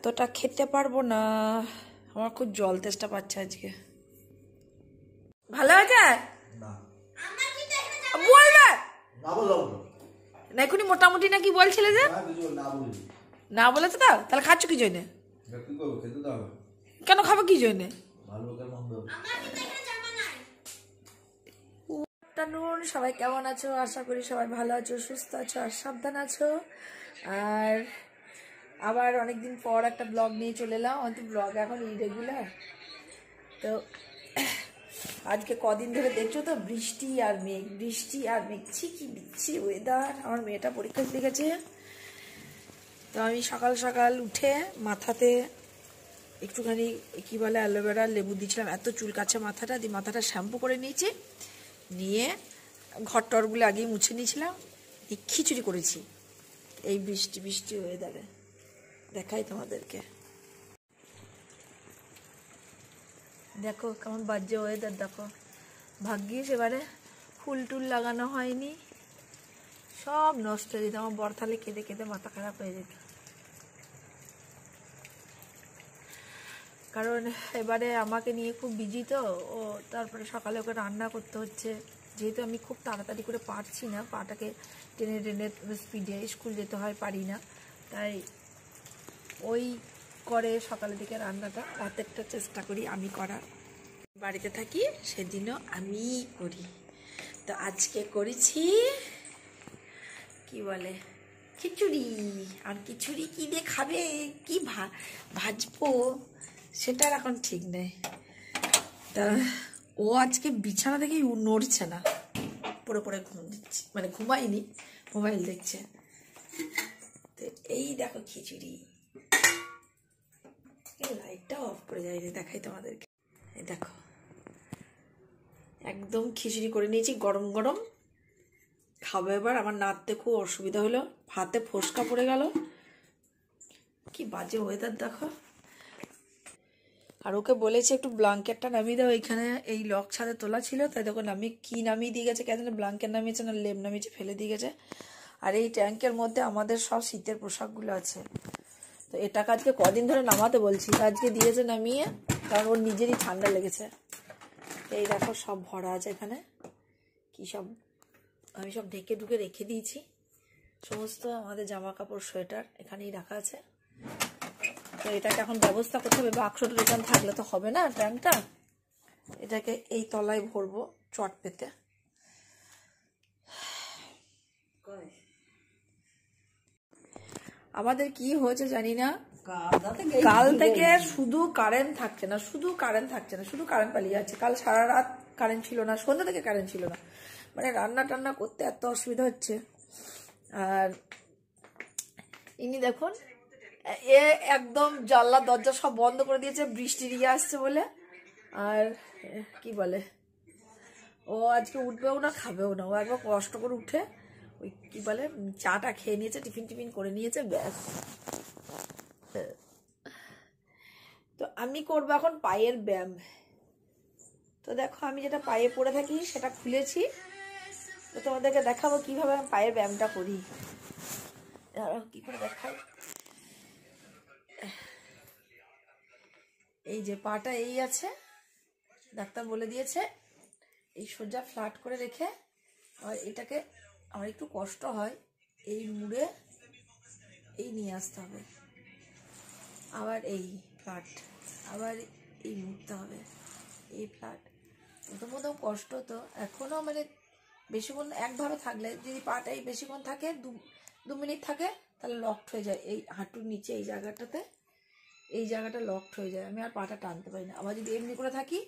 এতটা খেতে পারবো না, আমার খুব জল তেষ্টা পাচ্ছে আজকে। ভালো আছে বলবে না এখনই মোটামুটি নাকি বলছিলে যে না বলেছে তো, তাহলে খাচ্ছ কি জন্যে? কেন খাবো কি জন্যে? সবাই কেমন আছো? আশা করি সবাই ভালো আছো, সুস্থ আছো আর সাবধান আছো। আর আবার অনেকদিন পর একটা ব্লগ নিয়ে চলে এলাম। অন্ত ব্লগ এখন ইরেগুলার তো আজকে কদিন ধরে দেখছো তো বৃষ্টি আর মেঘ, বৃষ্টি আর মেঘ, কি দিচ্ছি ওয়েদার। আমার মেয়েটা পরীক্ষা দিতে গেছে, তো আমি সকাল সকাল উঠে মাথাতে একটুখানি কি বলে অ্যালোভেরা লেবু দিয়েছিলাম, এত চুল কাছে মাথাটা দিয়ে মাথাটা শ্যাম্পু করে নিয়েছি, নিয়ে ঘর টরগুলো আগেই মুছে নিয়েছিলাম, খিচুড়ি করেছি এই বৃষ্টি বৃষ্টি ওয়েদারে। দেখাই তোমাদেরকে, দেখো কেমন বাজে ওয়েদার। দেখো ভাগ্যিস এবারে ফুল টুল লাগানো হয়নি, সব নষ্ট হয়ে যেত। আমার বর্ষালে কেঁদে কেঁদে মাথা খারাপ হয়ে যেত, কারণ এবারে আমাকে নিয়ে খুব বিজি তো ও, তারপরে সকালে ওকে রান্না করতে হচ্ছে, যেহেতু আমি খুব তাড়াতাড়ি করে পারছি না, পাটাকে টেনে টেনে স্পিডে স্কুল যেতে হয়, পারি না, তাই ওই করে সকালের দিকে রান্নাটা, রাতেরটা চেষ্টা করি আমি করার। বাড়িতে থাকি সেদিনও আমি করি, তো আজকে করেছি কি বলে খিচুড়ি। আর খিচুড়ি কি দিয়ে খাবে, কি ভাজবো সেটার এখন ঠিক নেই। তা ও আজকে বিছানা থেকে নড়ছে না, পড়ে পড়ে ঘুম দিচ্ছে, মানে ঘুমায়নি, মোবাইল দেখছে। তো এই দেখো খিচুড়ি, লাইটটা অফ করে যায়নি, দেখাই তোমাদেরকে। এই দেখো একদম খিচুড়ি করে নিয়েছি, গরম গরম খাবো এবার। আমার নাড়তে খুব অসুবিধা হলো, হাতে ফোসকা পড়ে গেল, কি বাজে ওয়েদার দেখো। আর ওকে বলেছি একটু ব্ল্যাঙ্কেটটা নামিয়ে দাও, এখানে এই লক ছাদে তোলা ছিল, তাই দেখো নামিয়ে দিয়ে গেছে, কেন ব্ল্যাঙ্কেট নামিয়েছে না লেপ নামিয়েছে, ফেলে দিয়ে গেছে। আর এই ট্যাঙ্কের মধ্যে আমাদের সব শীতের পোশাকগুলো আছে, তো এটাকে আজকে কদিন ধরে নামাতে বলছি, আজকে দিয়েছে নামিয়ে, কারণ ওর নিজেরই ঠান্ডা লেগেছে। এই দেখো সব ভরা আছে এখানে, কি সব আমি সব ঢেকে ঢুকে রেখে দিয়েছি, সমস্ত আমাদের জামা কাপড় সোয়েটার এখানেই রাখা আছে। তো এটাকে এখন ব্যবস্থা করতে হবে, বাক্সটা এখানে থাকলে তো হবে না, ট্যাঙ্কটা এটাকে এই তলায় ভরবো চট পেতে। আমাদের কি হয়েছে জানি না, কাল থেকে শুধু কারেন্ট থাকছে না, শুধু কারেন্ট থাকছে না, শুধু কারেন্ট পালিয়ে যাচ্ছে। কাল সারা রাত কারেন্ট ছিল না, সন্ধ্যা থেকে কারেন্ট ছিল না, মানে রান্না টান্না করতে এত অসুবিধা হচ্ছে। আর ইনি দেখুন এ একদম জানলা দরজা সব বন্ধ করে দিয়েছে বৃষ্টি দিয়ে আসছে বলে। আর কি বলে ও আজকে উঠবেও না খাবেও না, ও একবার কষ্ট করে উঠে ওই কি বলে চাটা খেয়ে নিয়েছে, টিফিন টিফিন করে নিয়েছে, ব্যাস। তো আমি করবো এখন পায়ের ব্যায়াম। তো দেখো আমি যেটা পায়ে পরে থাকি সেটা খুলেছি, তো তোমাদেরকে দেখাবো কিভাবে আমি পায়ের ব্যায়ামটা করি। কি করে দেখাই, এই যে পাটা এই আছে, ডাক্তার বলে দিয়েছে এই সোজা ফ্ল্যাট করে রেখে, আর এটাকে আমার একটু কষ্ট হয় এই মুড়ে এই নিয়ে আসতে হবে, আবার এই ফ্ল্যাট, আবার এই মুড়তে হবে এই ফ্ল্যাট। প্রথম কষ্ট তো এখনও, মানে বেশিক্ষণ একভাবে থাকলে যদি পাটা এই বেশিক্ষণ থাকে, 2 মিনিট থাকে, তাহলে লকড হয়ে যায় এই হাঁটুর নিচে এই জায়গাটাতে, এই জায়গাটা লকড হয়ে যায়, আমি আর পাটা টানতে পারি না। আবার যদি এমনি করে থাকি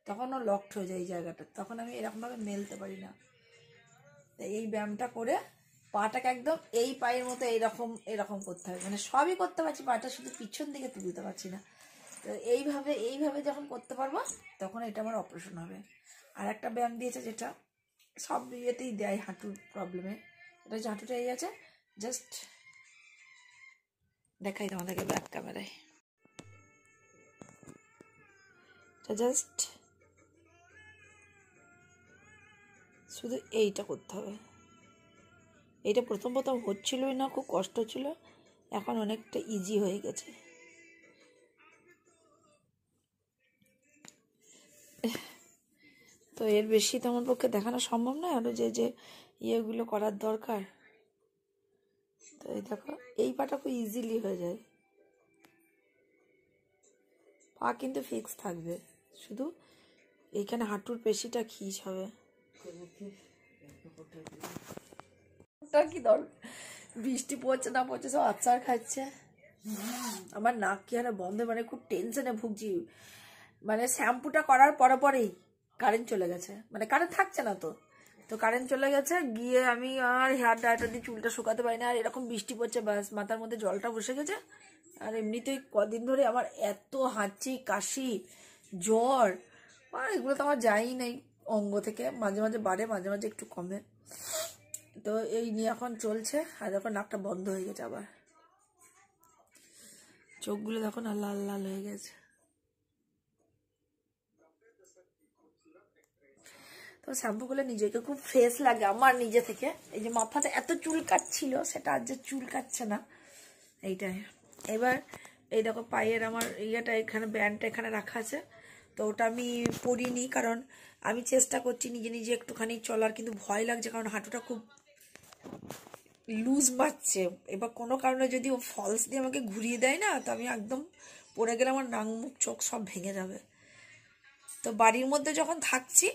তখনও লকড হয়ে যায় এই জায়গাটা, তখন আমি এরকমভাবে মেলতে পারি না। তাই এই ব্যায়ামটা করে পাটাকে একদম এই পায়ের মতো এইরকম এরকম করতে হবে, মানে সবই করতে পারছি, পাটা শুধু পিছন দিকে তুলতে পারছি না। তো এইভাবে যখন করতে পারবো তখন এটা আমার অপারেশন হবে। আর একটা ব্যায়াম দিয়েছে যেটা সব ইয়েতেই দেয় হাঁটুর প্রবলেমে, এটা হচ্ছে হাঁটুটা এই আছে, জাস্ট দেখাই তোমাদেরকে ব্যাক ক্যামেরায়, জাস্ট শুধু এইটা করতে হবে। এইটা প্রথম হচ্ছিলই না, খুব কষ্ট ছিল, এখন অনেকটা ইজি হয়ে গেছে। তো এর বেশি তো আমার পক্ষে দেখানো সম্ভব নয়, আরো যে যে ইয়েগুলো করার দরকার। তো এই দেখো, এই পাটা খুব ইজিলি হয়ে যায়। পা কিন্তু ফিক্স থাকবে, শুধু এইখানে হাঁটুর পেশিটা খিঁচ হবে। কি দরকার, বৃষ্টি পড়ছে না পড়ছে সব আচার খাচ্ছে। আমার নাক কি আর বন্ধ, মানে খুব টেনশনে ভুগছি। মানে শ্যাম্পুটা করার পরে পরেই কারেন্ট চলে গেছে, মানে কারেন্ট থাকছে না তো, তো কারেন্ট চলে গেছে, গিয়ে আমি আর হেয়ার ড্রায়ারটা দিয়ে চুলটা শুকাতে পারি না। আর এরকম বৃষ্টি পড়ছে, ব্যাস মাথার মধ্যে জলটা বসে গেছে। আর এমনিতেই কদিন ধরে আমার এত হাঁচি কাশি জ্বর, আর এগুলো তো আমার যাই নাই অঙ্গ থেকে, মাঝে মাঝে বাড়ে মাঝে মাঝে একটু কমে। তো এই নিয়ে এখন চলছে। আর এখন নাকটা বন্ধ হয়ে গেছে, আবার চোখগুলো তখন আর লাল লাল হয়ে গেছে। তো শ্যাম্পু করলে নিজেকে খুব ফ্রেশ লাগে আমার নিজে থেকে। এই যে মাথাটা এত চুল কাটছিল, সেটা আর যে চুল কাটছে না এইটাই। এবার এই দেখো পায়ের আমার ইয়েটা, এখানে ব্যান্ডটা এখানে রাখা আছে, তো ওটা আমি পরিনি, কারণ আমি চেষ্টা করছি নিজে নিজে একটুখানি চলার, কিন্তু ভয় লাগছে কারণ হাঁটুটা খুব লুজ মারছে। এবার কোনো কারণে যদি ও ফলস দিয়ে আমাকে ঘুরিয়ে দেয় না, তো আমি একদম পড়ে গেলে আমার নাক মুখ চোখ সব ভেঙে যাবে। তো বাড়ির মধ্যে যখন থাকছি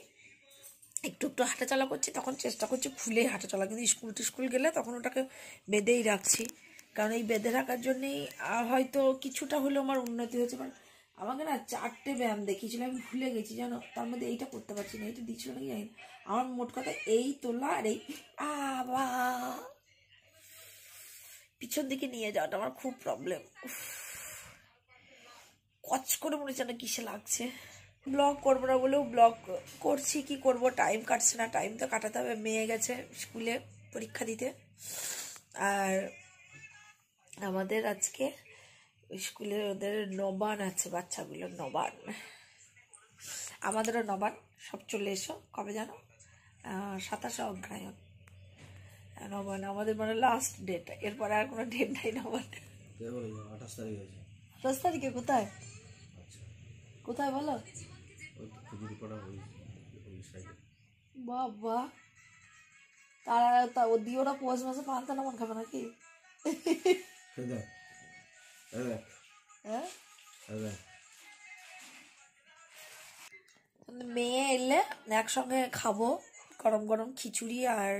একটু একটু হাঁটাচলা করছি, তখন চেষ্টা করছি খুলে হাঁটাচলা, কিন্তু স্কুল টিস্কুল গেলে তখন ওটাকে বেঁধেই রাখছি, কারণ এই বেঁধে রাখার জন্যেই হয়তো কিছুটা হলেও আমার উন্নতি হয়েছে। মানে আমাকে না 4টে ব্যায়াম দেখিয়েছিল, আমি ভুলে গেছি জানো, তার মধ্যে এইটা করতে পারছি না, এইটা দিচ্ছিল নাকি জানি না। আমার মোট কথা এই তোলা আর এই পিছন দিকে নিয়ে যাওয়াটা আমার খুব প্রবলেম। কচ করে মনে হচ্ছে না কিসে লাগছে। ব্লগ করবো না বলেও ব্লগ করছি, কি করব, টাইম কাটছে না, টাইম তো কাটাতে হবে। মেয়ে গেছে স্কুলে পরীক্ষা দিতে, আর আমাদের আজকে স্কুলে ওদের নবান আছে, বাচ্চাগুলোর নবান, আমাদেরও নবান। সব চলে এসো, কবে জানো, 27শে অগ্রহায়ণ নবান আমাদের, মানে লাস্ট ডেট, এরপরে আর কোনো ডেট নাই নবান। 28 তারিখে কোথায় কোথায় বলো বাবা, তারা তা ও দিয়ে ওরা পৌষ মাসে পান্তা নামান খাবে নাকি? মেয়ে এলে একসঙ্গে খাবো গরম গরম খিচুড়ি, আর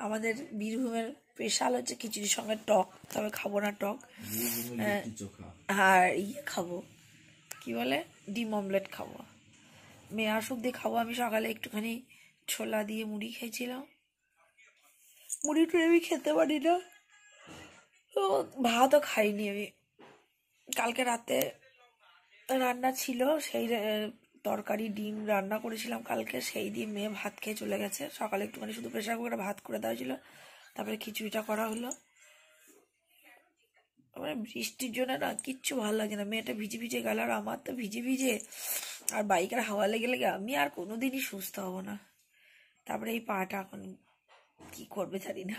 আমাদের বীরভূমের স্পেশাল হচ্ছে খিচুড়ির সঙ্গে টক, তবে খাবো না টক। আর ইয়ে খাবো, কি বলে, ডিম অমলেট খাবো। মেয়ে আসুক দিয়ে খাবো। আমি সকালে একটুখানি ছোলা দিয়ে মুড়ি খেয়েছিলাম, মুড়ি টুড়ি আমি খেতে পারি না, তো ভাতও খাইনি আমি। কালকে রাতে রান্না ছিল, সেই তরকারি ডিম রান্না করেছিলাম কালকে, সেই দিয়ে মেয়ে ভাত খেয়ে চলে গেছে। সকালে একটুখানি শুধু প্রেশার কুকারে ভাত করে দেওয়া ছিল, তারপরে খিচুড়িটা করা হলো। মানে বৃষ্টির জন্য না কিচ্ছু ভালো লাগে না, মেয়েটা ভিজে ভিজে গেল, আর আমার তো ভিজে ভিজে আর বাইকের হাওয়া লেগে লেগে আমি আর কোনোদিনই সুস্থ হব না। তারপরে এই পাটা এখন কি করবে জানি না।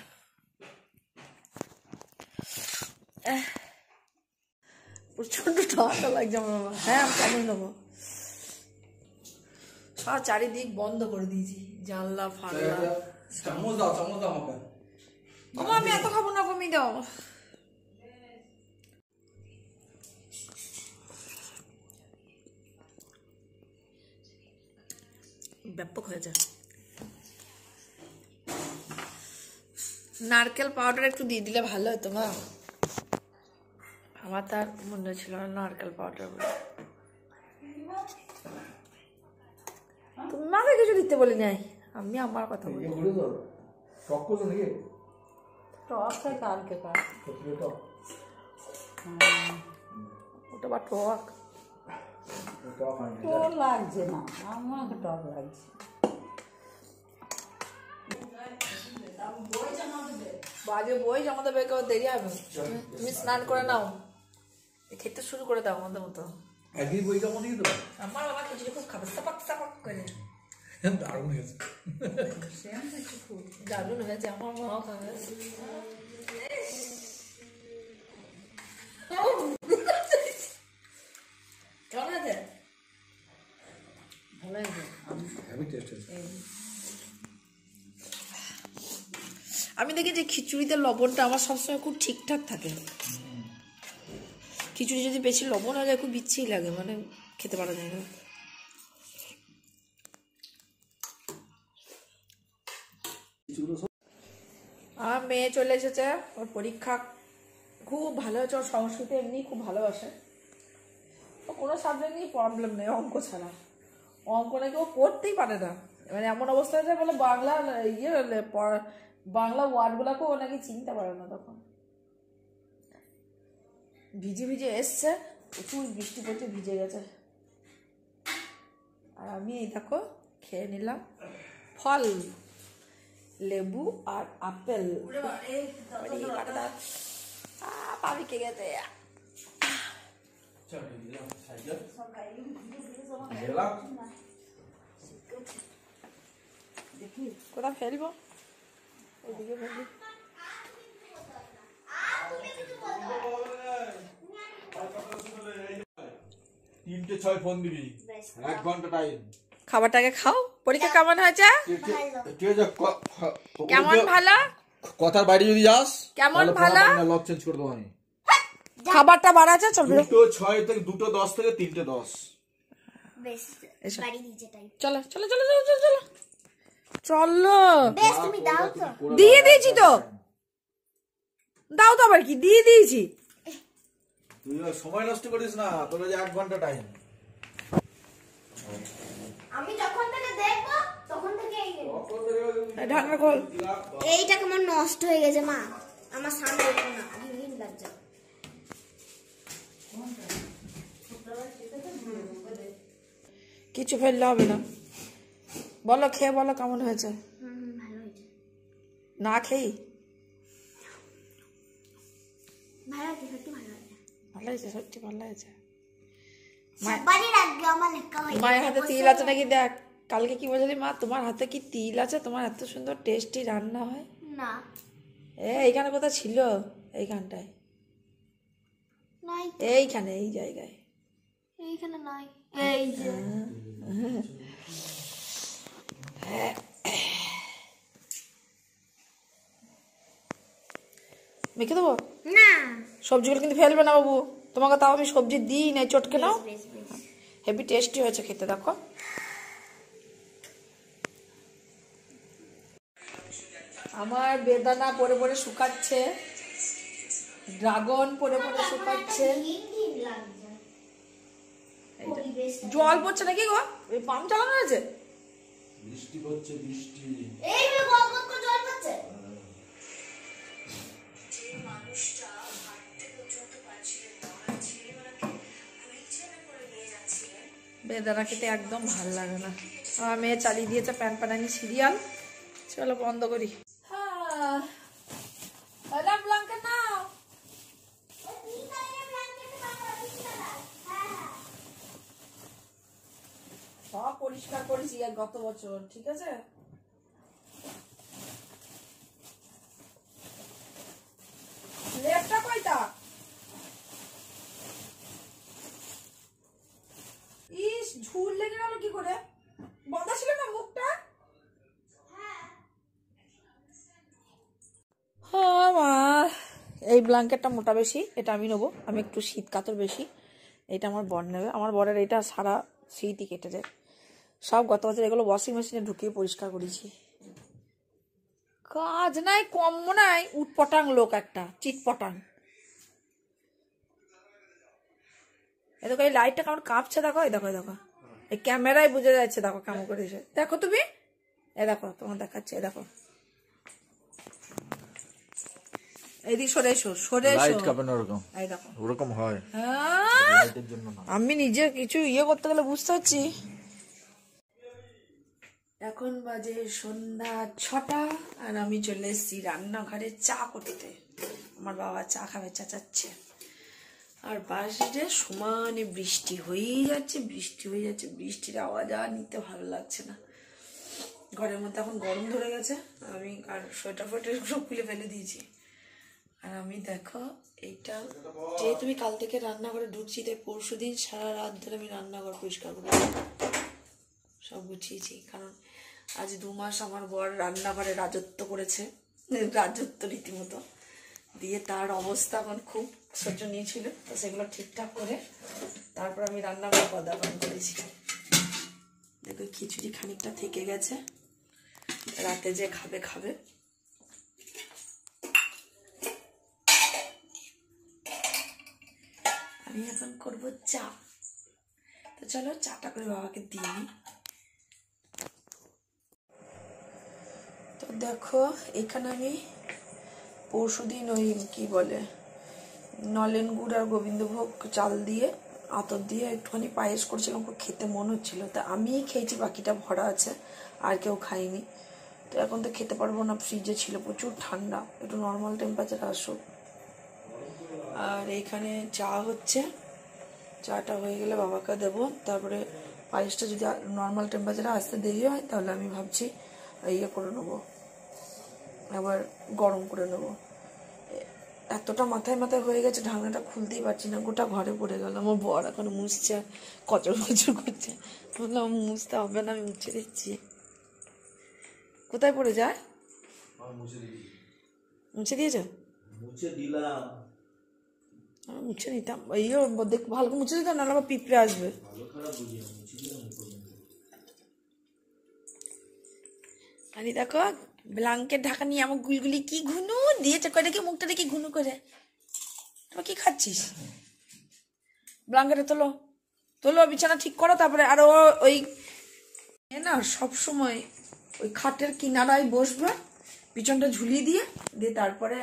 প্রচন্ড ঠান্ডা লাগছে আমার বাবা। হ্যাঁ আমি কেমন নেবো, সব চারিদিক বন্ধ করে দিয়েছি, জানলা ফানলা। আমি এত খাবো না, কমিয়ে দাও। ব্যাপক হয়েছে। নারকেল পাউডার একটু দিয়ে দিলে ভালো হতো মা, আমার তার মনে ছিল না নারকেল পাউডার বলে। তুমি মাকে কিছু দিতে বলি নাই, আমি আমার কথা বলি। ওটা বা টক লাগছে না, আমাকে টক লাগছে। বাজে বই জমা দেবে, কেউ দেরি হবে। তুমি স্নান করে নাও, খেতে শুরু করে দাও আমাদের মতো। আমার বাবা খিচুড়ি খুব খাবে, সাপাক সাপাক করে। দারুণ হয়েছে, আমার মাও খাবে। কেমন আছে? ভালো হয়েছে। আমি দেখি যে খিচুড়িতে লবণটা আমার সবসময় খুব ঠিকঠাক থাকে। খিচুড়ি যদি বেশি লবণ হয়ে যায় খুব বিচ্ছিরি লাগে, মানে খেতে পারা যায় না। আমার মেয়ে চলে এসেছে, ওর পরীক্ষা খুব ভালো হয়েছে। ওর সংস্কৃত এমনি খুব ভালোবাসে, ও কোনো সাবজেক্ট নিয়ে প্রবলেম নেই অঙ্ক ছাড়া। অঙ্ক নাকি ও পড়তেই পারে না, মানে এমন অবস্থা হয়েছে বলে বাংলা বাংলা ওয়ার্ডগুলোকে ও নাকি চিনতে পারে না। তখন ভিজে ভিজে এসছে, প্রচুর বৃষ্টি পড়ছে, ভিজে গেছে। আর আমি এই দেখো খেয়ে নিলাম ফল, লেবু আর আপেল। পাবি কে গেছে কোথাও ফেলবো, ওইদিকে ফেলবি। তিনটে 6 ফোন দিবি, 1 ঘন্টা টাইম। খাবারটাকে খাও। পরীক্ষা কেমন হয়েছে? কেমন ভালো? কথার বাইরে যদি যাস কেমন ভালো? লক চেঞ্জ করে দেবো আমি। খাবারটা বাড়াচ্ছে, চল 2:06 থেকে 2:10 থেকে 3:10। বেশ বাড়ি দিয়েছে টাইম। চলো চলো চলো চলো চলো চলো চলো। বেশ তুমি দাও তো। দিয়ে দিয়েছি তো, দাও তো আবার কি, দিয়ে দিয়েছি। তুই সময় নষ্ট করিস না, তোর 1 ঘন্টা টাইম। আমি যখন থেকে দেখবো তখন থেকে ঢাকনা খোল। এইটা কেমন নষ্ট হয়ে গেছে মা, আমার সামনে দেখো না, ঘিন লাগছে। কিছু ফেললে হবে না, বলো খেয়ে বলো কেমন হয়েছে। ভালো হয়েছে। না খেয়ে ভালো হয়েছে, সত্যি ভালো হয়েছে। ভালো হয়েছে, সত্যি ভালো হয়েছে। সবারই রাখবে আমার লেখা হয়েছে। মায়ের হাতে তিল আছে নাকি দেখ। কালকে কি বললি মা, তোমার হাতে কি তিল আছে? তোমার এত সুন্দর টেস্টি রান্না হয়। না এইখানে কোথায় ছিল? এইখানটায়, নাই, এইখানে, এই জায়গায়। এইখানে নাই, এই যে মেখে দেবো। না। সবজিগুলো কিন্তু ফেলবে না বাবু, তোমাকে তাও আমি সবজি দিই নাই, চটকে নাও। বেশ বেশ হেভি টেস্টি হয়েছে খেতে, দেখো। আমার বেদানা পরে পরে শুকাচ্ছে, ড্রাগন পরে পরে শুকাচ্ছে। ঘিন লাগছে। পরিবেশটা জল পড়ছে নাকি গো? এই পাম্প চালানো হয়েছে? বৃষ্টি হচ্ছে, বৃষ্টি। এই গগন করে জল পড়ছে। বেদানা খেতে একদম ভালো লাগে না। আমার মেয়ে চালিয়ে দিয়েছে প্যান প্যানানি সিরিয়াল। চলো বন্ধ করি। সব পরিষ্কার করেছি গত বছর, ঠিক আছে। লেপটা কয়টা? ইস, ঝুল লেগে গেল কি করে? বন্ধ ছিল না মুখটা? এই ব্ল্যাঙ্কেটটা মোটা বেশি, এটা আমি নেবো। আমি একটু শীত কাতর বেশি, এটা আমার বর নেবে। আমার বরের এটা সারা শীতই কেটে যায়। সব গত বছর এগুলো ওয়াশিং মেশিনে ঢুকিয়ে পরিষ্কার করেছি। কাজ নাই, কম নাই, উটপটাং লোক একটা, চিটপটাং। এ দেখো এই লাইটটা কেমন কাঁপছে, দেখো, এই দেখো, দেখো, এই ক্যামেরায় বুঝে যাচ্ছে, দেখো কেমন করেছে। দেখো তুমি, এ দেখো, তোমার দেখাচ্ছে, এ দেখো। এদিকে সরে এসো, সরে এসো। লাইট কাঁপে না ওরকম, এই দেখো ওরকম হয় হ্যাঁ, লাইটের জন্য না। আমি নিজে কিছু করতে গেলে বুঝতে পারছি। এখন বাজে সন্ধ্যা 6টা, আর আমি চলে এসেছি রান্নাঘরে চা করতে। আমার বাবা চা খাবে, চেঁচাচ্ছে। আর বাইরে সমানে বৃষ্টি হয়েই যাচ্ছে, বৃষ্টি হয়ে যাচ্ছে। বৃষ্টির আওয়াজ আর নিতে ভালো লাগছে না। ঘরের মধ্যে এখন গরম ধরে গেছে, আমি আর সোয়েটার ফোয়েটার সব খুলে ফেলে দিয়েছি। আর আমি দেখো এইটা, যেহেতু আমি কাল থেকে রান্নাঘরে ঢুকছি, তাই পরশুদিন সারা রাত ধরে আমি রান্নাঘর পরিষ্কার করি। সব গুছিয়েছি, কারণ আজ 2 মাস আমার বর রান্নাঘরে রাজত্ব করেছে, রাজত্ব রীতিমতো দিয়ে তার অবস্থা এখন খুব শোচনীয় ছিল। তো সেগুলো ঠিকঠাক করে তারপর আমি রান্নাঘরে পদার্পণ করেছি। দেখো খিচুড়ি খানিকটা থেকে গেছে, রাতে যে খাবে খাবে। আমি এখন করব চা। তো চলো চাটা করে বাবাকে দিয়ে নিই। তো দেখো এখানে আমি পরশুদিন ওই কি বলে নলেন গুড় আর গোবিন্দভোগ চাল দিয়ে আতর দিয়ে একটুখানি পায়েস করছিলাম, খুব খেতে মন হচ্ছিল। তা আমিই খেয়েছি, বাকিটা ভরা আছে, আর কেউ খাইনি। তো এখন তো খেতে পারবো না, ফ্রিজে ছিল, প্রচুর ঠান্ডা, একটু নর্মাল টেম্পারেচার আসুক। আর এইখানে চা হচ্ছে, চাটা হয়ে গেলে বাবাকে দেবো। তারপরে পায়েসটা যদি নর্মাল টেম্পারেচারে আসতে দেরি হয় তাহলে আমি ভাবছি ইয়ে করে নেবো, আবার গরম করে নেবো। এতটা মাথায় মাথায় হয়ে গেছে, ঢাকনাটা খুলতেই পারছি না, গোটা ঘরে পড়ে গেল। আমার বর এখন মুছছে, কচর কচর করছে। বললাম মুছতে হবে না, আমি মুছে দিচ্ছি। কোথায় পড়ে যায়? মুছে দিয়েছ? মুছে দিলাম। মুছে নিতাম, ইয়ে দেখ ভালো করে মুছে দিতাম, নাহলে আবার পিঁপড়ে আসবে। আরে দেখো ব্ল্যাঙ্কেট ঢাকা নিয়ে আমার গুলগুলি কি ঘুনু দিয়েছে, কয়টা কি মুখটা দেখি ঘুনু করে। তোর কি খাচ্ছিস? ব্ল্যাঙ্কেটে তোলো, তোলো, বিছানা ঠিক করো। তারপরে আর ওই না সবসময় ওই খাটের কিনারায় বসবে, পিছনটা ঝুলিয়ে দিয়ে দিয়ে তারপরে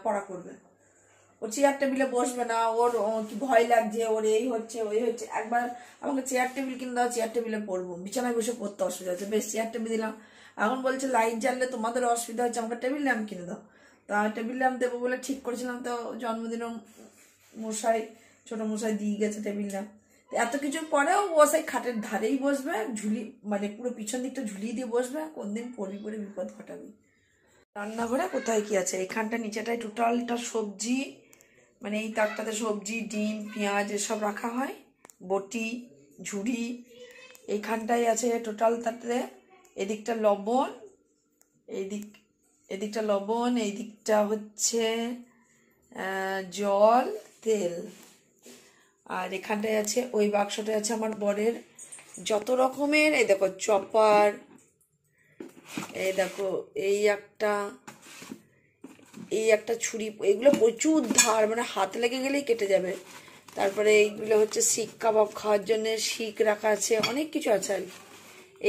পড়া করবে। ও চেয়ার টেবিলে বসবে না, ওর কি ভয় লাগছে, ওর এই হচ্ছে ওই হচ্ছে। একবার আমাকে চেয়ার টেবিল কিনে দাও, চেয়ার টেবিলে পড়বো, বিছানায় বসে পড়তে অসুবিধা হচ্ছে। বেশ চেয়ার টেবিল দিলাম, এখন বলছে লাইট জ্বাললে তোমাদের অসুবিধা হচ্ছে, আমাকে টেবিল ল্যাম্প কিনে দাও। তা টেবিল ল্যাম্প দেবো বলে ঠিক করেছিলাম, তো জন্মদিনও মশাই ছোট মশাই দিয়ে গেছে টেবিল ল্যাম্প। এত কিছুর পরেও ও সেই খাটের ধারেই বসবে, ঝুলি মানে পুরো পিছন দিকটা ঝুলিয়ে দিয়ে বসবে। কোন দিন পড়বি পড়ে বিপদ ঘটাবি। রান্নাঘরে কোথায় কি আছে, এখানটা নিচেটায় টোটালটা সবজি, মানে এই তাকটাতে সবজি, ডিম, পেঁয়াজ এসব রাখা হয়, বটি, ঝুড়ি। এইখানটাই আছে টোটাল, তাতে এদিকটা লবণ, এদিকটা লবণ, এই দিকটা হচ্ছে জল, তেল। আর এখানটায় আছে ওই বাক্সটায় আছে আমার বরের যত রকমের, এই দেখো চপার, এই দেখো এই একটা ছুরি, এগুলো প্রচুর ধার, মানে হাত লেগে গেলেই কেটে যাবে। তারপরে এইগুলো হচ্ছে শিক কাবাব খাওয়ার জন্য শিক রাখা আছে, অনেক কিছু আছে আর কি।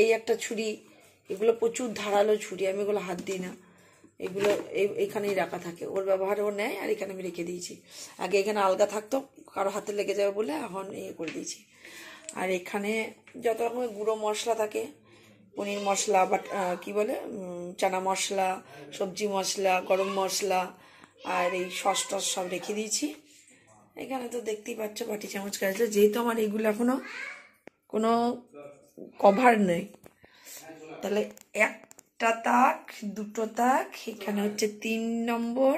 এই একটা ছুরি, এগুলো প্রচুর ধারালো ছুরি, আমি এগুলো হাত দিই না, এগুলো এইখানেই রাখা থাকে, ওর ব্যবহারে ও নেয়। আর এখানে আমি রেখে দিয়েছি, আগে এখানে আলগা থাকতো, কারো হাতে লেগে যাবে বলে এখন ইয়ে করে দিয়েছি। আর এখানে যত রকমের গুঁড়ো মশলা থাকে, পনির মশলা বা কী বলে চানা মশলা, সবজি মশলা, গরম মশলা, আর এই সস টস সব রেখে দিয়েছি। এখানে তো দেখতেই পাচ্ছ বাটি চামচ কাজলে, যেহেতু আমার এগুলো এখনো কোনো কভার নেই, তাহলে একটা তাক, দুটো তাক, এখানে হচ্ছে 3 নম্বর,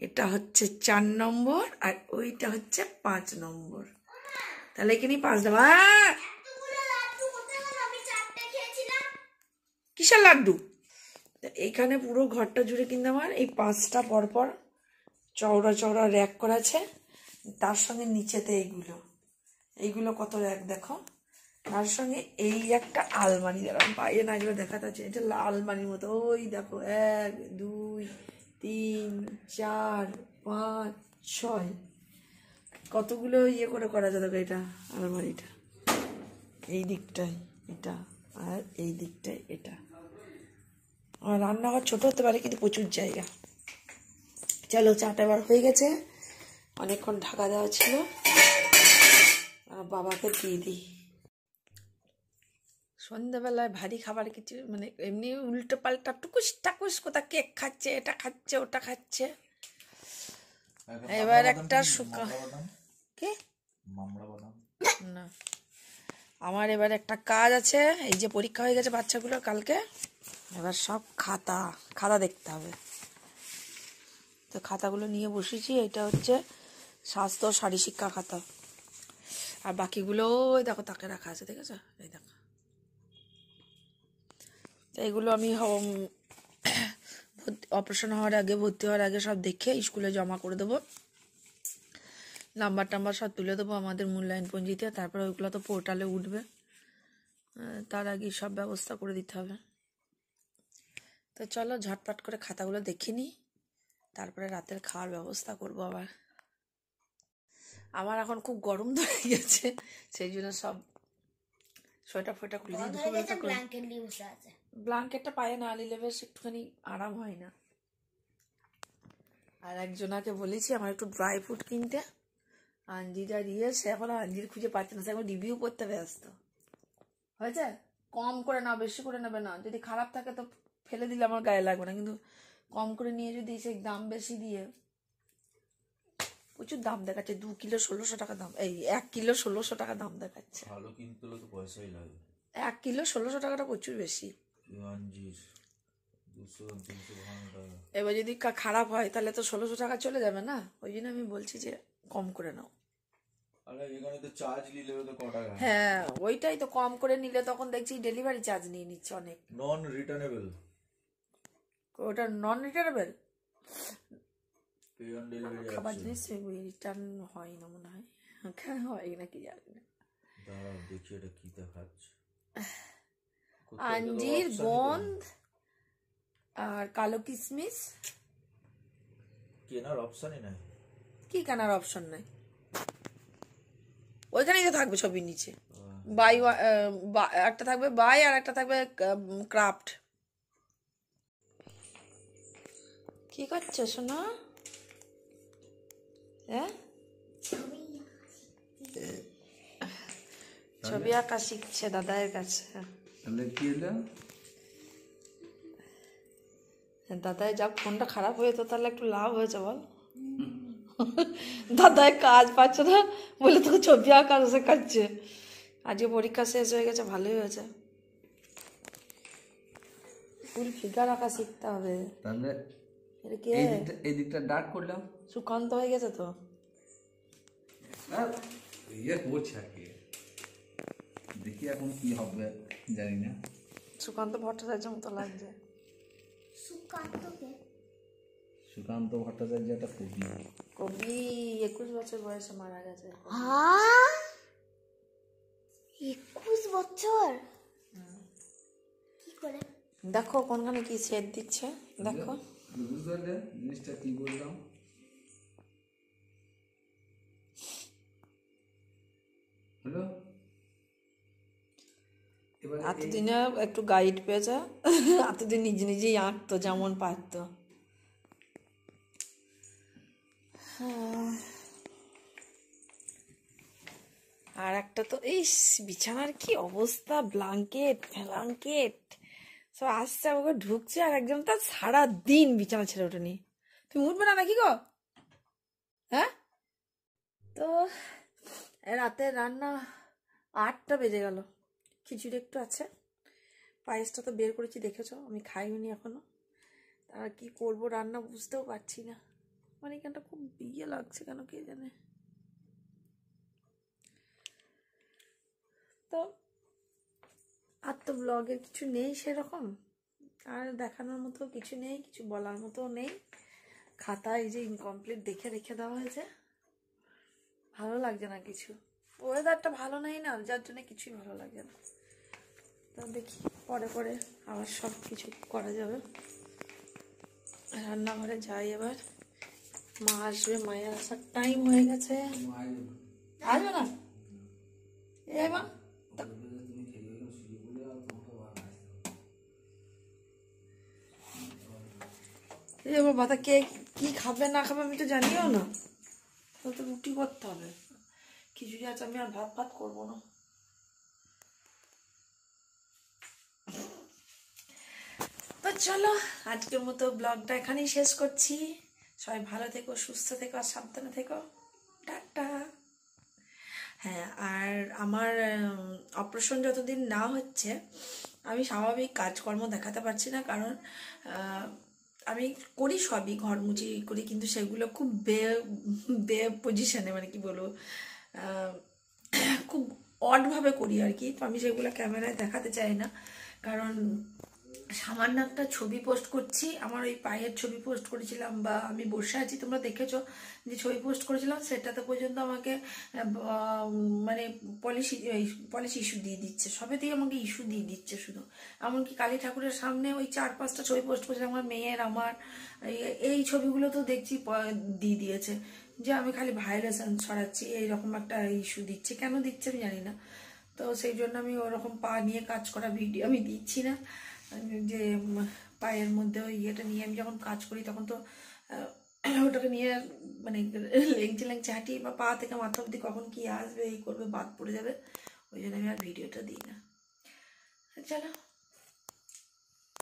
এটা হচ্ছে 4 নম্বর, আর ওইটা হচ্ছে 5 নম্বর। তাহলে এখানে 5 দেবো। কিসের লাড্ডু? এইখানে পুরো ঘরটা জুড়ে কিন্তু আমার এই 5টা পরপর চওড়া চওড়া র্যাক করা আছে, তার সঙ্গে নিচেতে এইগুলো কত র্যাক দেখো, তার সঙ্গে এই একটা আলমারি, দাঁড়ান বাইরে না এগুলো দেখাতে আছে, এটা আলমারির মতো। ওই দেখো 1 2 3 4 5 6 কতগুলো ইয়ে করে করা যায়। দেখো এটা আলমারিটা, এই দিকটায় এটা, আর এই দিকটায় এটা। আমার রান্নাঘর ছোট হতে পারে কিন্তু প্রচুর জায়গা। চলো চাটা এবার হয়ে গেছে, অনেকক্ষণ ঢাকা দেওয়া ছিল, বাবাকে দিয়ে দিই। সন্ধ্যাবেলায় ভারী খাবার কিছু, মানে এমনি উল্টো পাল্টা টুকুস টাকুস, কোথা কেক খাচ্ছে, এটা খাচ্ছে, ওটা খাচ্ছে। এবার একটা কি না, আমার এবার একটা কাজ আছে, এই যে পরীক্ষা হয়ে গেছে বাচ্চাগুলোর কালকে, এবার সব খাতা দেখতে হবে। তো খাতাগুলো নিয়ে বসেছি, এটা হচ্ছে স্বাস্থ্য শারীর শিক্ষা খাতা, আর বাকিগুলো ওই দেখো তাকে রাখা আছে, দেখেছো? এই দেখো তো এগুলো আমি অপারেশন হওয়ার আগে, ভর্তি হওয়ার আগে সব দেখে স্কুলে জমা করে দেবো। নাম্বার টাম্বার সব তুলে দেবো আমাদের মূল্যায়ন পঞ্জিতে, তারপরে ওইগুলো তো পোর্টালে উঠবে, তার আগে সব ব্যবস্থা করে দিতে হবে। তো চলো ঝটপট করে খাতাগুলো দেখে নিই, তারপরে রাতের খাওয়ার ব্যবস্থা করব। আবার আমার এখন খুব গরম ধরে গেছে, সেই জন্য সব সোয়েটার ফোয়েটার খুলে দিই। ব্ল্যাঙ্কেট নিয়ে বসে আছে। ব্ল্যাঙ্কেটটা পায়ে না নিলে বেশ একটুখানি আরাম হয় না। আর একজনাকে বলেছি আমার একটু ড্রাই ফ্রুট কিনতে, আঞ্জিটা দিয়ে, সে এখন আঞ্জির খুঁজে পাচ্ছে না, সে এখন রিভিউ করতে ব্যস্ত হয়েছে। কম করে নাও, বেশি করে নেবে না, যদি খারাপ থাকে তো ফেলে দিলে আমার গায়ে লাগবে না, কিন্তু কম করে নিয়ে যদি সে দাম বেশি দিয়ে, প্রচুর দাম দেখাচ্ছে, 2 কিলো 1600 টাকা দাম, এই 1 কিলো 1600 টাকা দাম দেখাচ্ছে। ভালো কিনতে হলে তো পয়সাই লাগে। 1 কিলো 1600 টাকাটা প্রচুর বেশি। আঞ্জির 200-300 টাকা। এবার যদি খারাপ হয় তাহলে তো 1600 টাকা চলে যাবে না, ওই জন্য আমি বলছি যে কম করে নাও। আরে এখানে তো চার্জ নিলে তো ক টাকা? হ্যাঁ ওইটাই তো, কম করে নিলে তখন দেখছি ডেলিভারি চার্জ নিয়ে নিচ্ছে অনেক। নন রিটার্নেবল। ওটা নন রিটার্নেবল পে অন ডেলিভারি। খাবার জিনিস রিটার্ন হয় না মনে হয়, হয় নাকি জানি না। দাঁড়াও দেখি এটা কি দেখাচ্ছে। আঞ্জির, গোন্দ আর কালো কিশমিশ কেনার অপশনই নাই। কি কেনার অপশন নাই? ওইখানেই তো থাকবে ছবির নিচে, বাই একটা থাকবে বাই আর একটা থাকবে ক্রাফট। কি করছো সোনা? হ্যাঁ ছবি আঁকা শিখছে দাদার কাছে। তাহলে কি হলো? দাদাই যা ফোনটা খারাপ হয়েছে তাহলে একটু লাভ হয়েছে বল। দাদাই কাজ পাচ্ছে না বলে তোকে ছবি আঁকা শেখাচ্ছে। আজকে পরীক্ষা শেষ হয়ে গেছে, ভালোই হয়েছে। ফুল ফিগার আঁকা শিখতে হবে। তাহলে এটা কে? এই দিকটা ডার্ক করলাম, সুকান্ত হয়ে গেছে তো। ইয়ে করছে আর কি, দেখি এখন কি হবে জানি না। সুকান্ত ভট্টাচার্যের মতো লাগছে। সুকান্ত ভট্টাচার্য একটা কবি। কবি 21 বছর বয়সে মারা গেছে। 21 বছর? কি করে? দেখো কোনখানে কি সেট দিচ্ছে, দেখো। বুঝতে পারলে জিনিসটা কি বললাম? হ্যালো, এবার এতদিনে একটু গাইড পেয়েছে, এতদিন নিজে নিজেই আঁকতো যেমন পারতো। আর একটা তো এই বিছানার কি অবস্থা, ব্ল্যাঙ্কেট ফ্ল্যাঙ্কেট সব আসছে আমাকে ঢুকছে, আর একজন তার সারা দিন বিছানা ছেড়ে ওঠেনি। তুমি উঠবে না নাকি গো? হ্যাঁ, তো রাতে রান্না 8টা বেজে গেল। খিচুড়ি একটু আছে, পায়েসটা তো বের করেছি দেখেছো, আমি খাইনি এখনো। আর কি করব রান্না বুঝতেও পারছি না, মানে এখানটা খুব বিয়ে লাগছে কেন কে জানে। তো আর তো ব্লগের কিছু নেই সেরকম, আর দেখানোর মতো কিছু নেই, কিছু বলার মতো নেই। খাতা এই যে ইনকমপ্লিট দেখে রেখে দেওয়া হয়েছে, ভালো লাগছে না কিছু। ওয়েদারটা ভালো নেই না, যার জন্য কিছুই ভালো লাগে না। তো দেখি পরে পরে আবার সব কিছু করা যাবে। রান্নাঘরে যাই এবার, মা আসবে, মায়ের আসার টাইম হয়ে গেছে। আসবে না এ মা? বাবা কে কি খাবে না খাবে আমি তো জানিও না, তো রুটি করতে হবে। খিচুড়ি আছে, আমি আর ভাত ভাত করবো না। তো চলো আজকের মতো ব্লগটা এখানেই শেষ করছি। সবাই ভালো থেকো, সুস্থ থেকো, আর সাবধানে থেকো। টাটা। হ্যাঁ, আর আমার অপারেশন যতদিন না হচ্ছে আমি স্বাভাবিক কাজকর্ম দেখাতে পারছি না, কারণ আমি করি সবই, ঘর মুছি করি, কিন্তু সেগুলো খুব বে পজিশনে, মানে কি বলবো, খুব অডভাবে করি আর কি। তো আমি সেগুলো ক্যামেরায় দেখাতে চাই না, কারণ সামান্য একটা ছবি পোস্ট করছি, আমার ওই পায়ের ছবি পোস্ট করেছিলাম, বা আমি বসে আছি তোমরা দেখেছো যে ছবি পোস্ট করেছিলাম, সেটাতে পর্যন্ত আমাকে মানে পলিশ ইস্যু দিয়ে দিচ্ছে, সবেতেই আমাকে ইস্যু দিয়ে দিচ্ছে শুধু। এমনকি কালী ঠাকুরের সামনে ওই 4-5টা ছবি পোস্ট করেছিলাম আমার মেয়ের, আমার এই ছবিগুলো তো দেখছি দিয়ে দিয়েছে যে আমি খালি ভাইরাসন ছড়াচ্ছি, এইরকম একটা ইস্যু দিচ্ছে। কেন দিচ্ছে আমি জানি না। তো সেই জন্য আমি ওরকম পা নিয়ে কাজ করা ভিডিও আমি দিচ্ছি না। যে পায়ের মধ্যে ওই ইয়েটা নিয়ে আমি যখন কাজ করি তখন তো ওটাকে নিয়ে মানে লেংচে লেংচে হাঁটি, বা পা থেকে মাথা অব্দি কখন কি আসবে, এই করবে, বাদ পড়ে যাবে, ওই জন্য আমি আর ভিডিওটা দিই না। চলো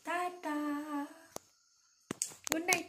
টাটা, গুড নাইট।